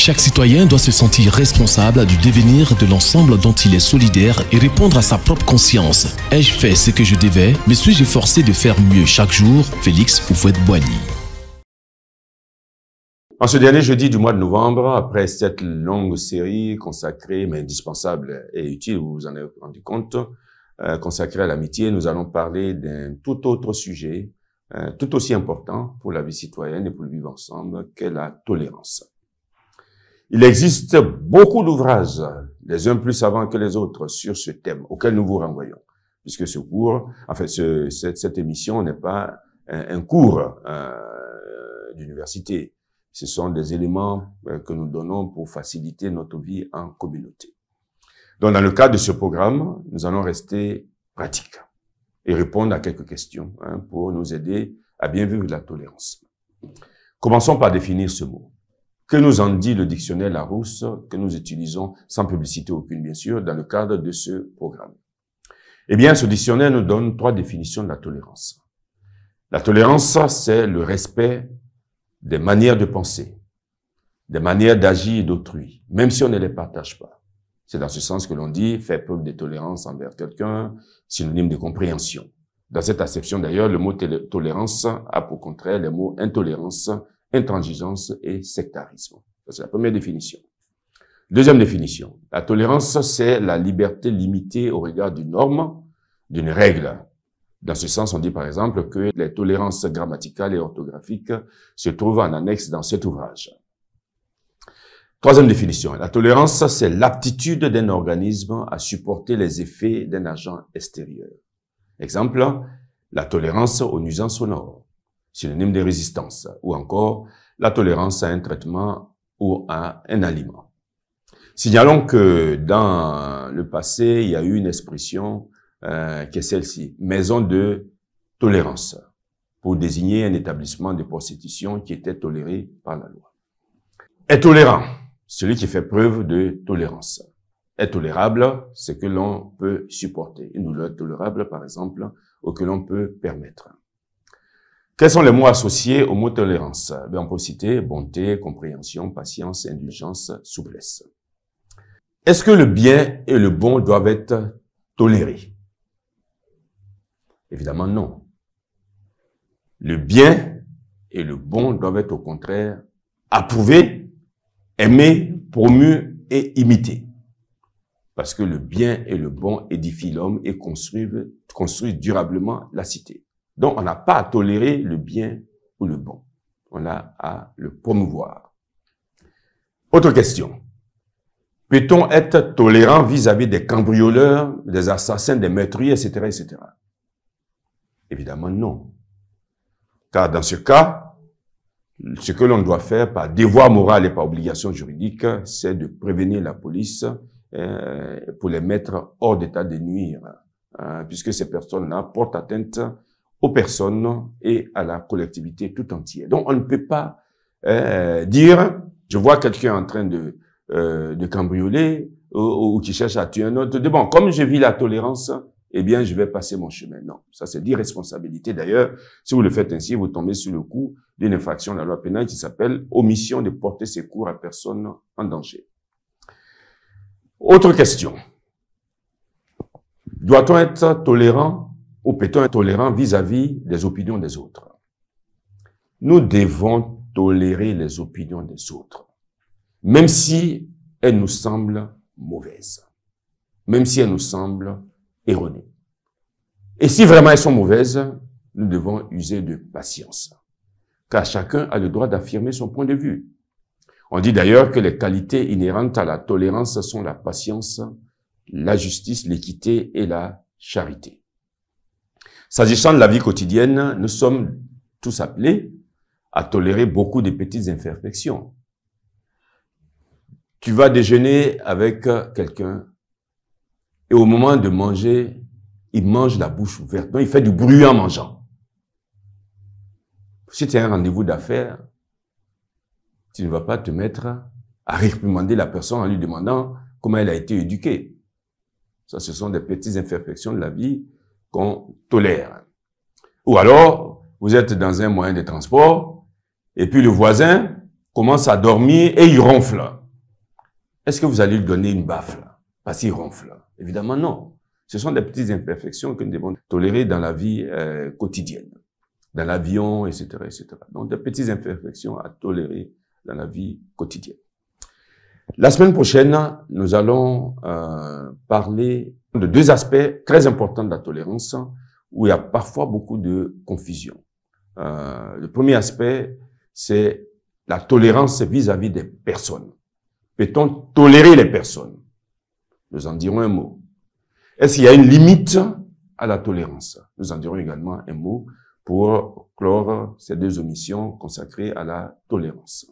Chaque citoyen doit se sentir responsable du devenir de l'ensemble dont il est solidaire et répondre à sa propre conscience. Ai-je fait ce que je devais? Me suis-je forcé de faire mieux chaque jour? Félix Houphouët-Boigny. En ce dernier jeudi du mois de novembre, après cette longue série consacrée, mais indispensable et utile, vous vous en avez rendu compte, consacrée à l'amitié, nous allons parler d'un tout autre sujet, tout aussi important pour la vie citoyenne et pour le vivre ensemble, qu'est la tolérance. Il existe beaucoup d'ouvrages, les uns plus savants que les autres, sur ce thème, auquel nous vous renvoyons, puisque ce cours, enfin, cette émission n'est pas un cours d'université. Ce sont des éléments que nous donnons pour faciliter notre vie en communauté. Donc, dans le cadre de ce programme, nous allons rester pratiques et répondre à quelques questions pour nous aider à bien vivre la tolérance. Commençons par définir ce mot. Que nous en dit le dictionnaire Larousse, que nous utilisons sans publicité aucune, bien sûr, dans le cadre de ce programme? Eh bien, ce dictionnaire nous donne 3 définitions de la tolérance. La tolérance, c'est le respect des manières de penser, des manières d'agir d'autrui, même si on ne les partage pas. C'est dans ce sens que l'on dit faire preuve de tolérance envers quelqu'un, synonyme de compréhension. Dans cette acception, d'ailleurs, le mot tolérance a pour contraire les mots intolérance, intransigeance et sectarisme. C'est la première définition. Deuxième définition. La tolérance, c'est la liberté limitée au regard d'une norme, d'une règle. Dans ce sens, on dit par exemple que les tolérances grammaticales et orthographiques se trouvent en annexe dans cet ouvrage. Troisième définition. La tolérance, c'est l'aptitude d'un organisme à supporter les effets d'un agent extérieur. Exemple, la tolérance aux nuisances sonores, synonyme de résistance, ou encore la tolérance à un traitement ou à un aliment. Signalons que dans le passé, il y a eu une expression qui est celle-ci, maison de tolérance, pour désigner un établissement de prostitution qui était toléré par la loi. Est tolérant, celui qui fait preuve de tolérance. Est tolérable, c'est que l'on peut supporter. Une douleur tolérable, par exemple, ou que l'on peut permettre. Quels sont les mots associés au mot tolérance? On peut citer bonté, compréhension, patience, indulgence, souplesse. Est-ce que le bien et le bon doivent être tolérés? Évidemment, non. Le bien et le bon doivent être au contraire approuvés, aimés, promus et imités. Parce que le bien et le bon édifient l'homme et construisent durablement la cité. Donc, on n'a pas à tolérer le bien ou le bon. On a à le promouvoir. Autre question. Peut-on être tolérant vis-à-vis des cambrioleurs, des assassins, des meurtriers, etc., etc.? Évidemment, non. Car dans ce cas, ce que l'on doit faire par devoir moral et par obligation juridique, c'est de prévenir la police pour les mettre hors d'état de nuire, puisque ces personnes-là portent atteinte aux personnes et à la collectivité tout entière. Donc, on ne peut pas dire, je vois quelqu'un en train de cambrioler ou qui cherche à tuer un autre. Bon, comme je vis la tolérance, eh bien, je vais passer mon chemin. Non, ça c'est d'irresponsabilité. D'ailleurs, si vous le faites ainsi, vous tombez sur le coup d'une infraction de la loi pénale qui s'appelle omission de porter secours à personne en danger. Autre question. Doit-on être tolérant ou peut-on être tolérant vis-à-vis des opinions des autres? Nous devons tolérer les opinions des autres, même si elles nous semblent mauvaises, même si elles nous semblent erronées. Et si vraiment elles sont mauvaises, nous devons user de patience, car chacun a le droit d'affirmer son point de vue. On dit d'ailleurs que les qualités inhérentes à la tolérance sont la patience, la justice, l'équité et la charité. S'agissant de la vie quotidienne, nous sommes tous appelés à tolérer beaucoup de petites imperfections. Tu vas déjeuner avec quelqu'un et au moment de manger, il mange la bouche ouverte. Donc, il fait du bruit en mangeant. Si tu as un rendez-vous d'affaires, tu ne vas pas te mettre à réprimander la personne en lui demandant comment elle a été éduquée. Ça, ce sont des petites imperfections de la vie qu'on tolère. Ou alors, vous êtes dans un moyen de transport, et puis le voisin commence à dormir et il ronfle. Est-ce que vous allez lui donner une baffe là, parce qu'il ronfle? Évidemment non. Ce sont des petites imperfections que nous devons tolérer dans la vie quotidienne, dans l'avion, etc., etc. Donc des petites imperfections à tolérer dans la vie quotidienne. La semaine prochaine, nous allons parler de deux aspects très importants de la tolérance où il y a parfois beaucoup de confusion. Le premier aspect, c'est la tolérance vis-à-vis des personnes. Peut-on tolérer les personnes? Nous en dirons un mot. Est-ce qu'il y a une limite à la tolérance? Nous en dirons également un mot pour clore ces deux omissions consacrées à la tolérance.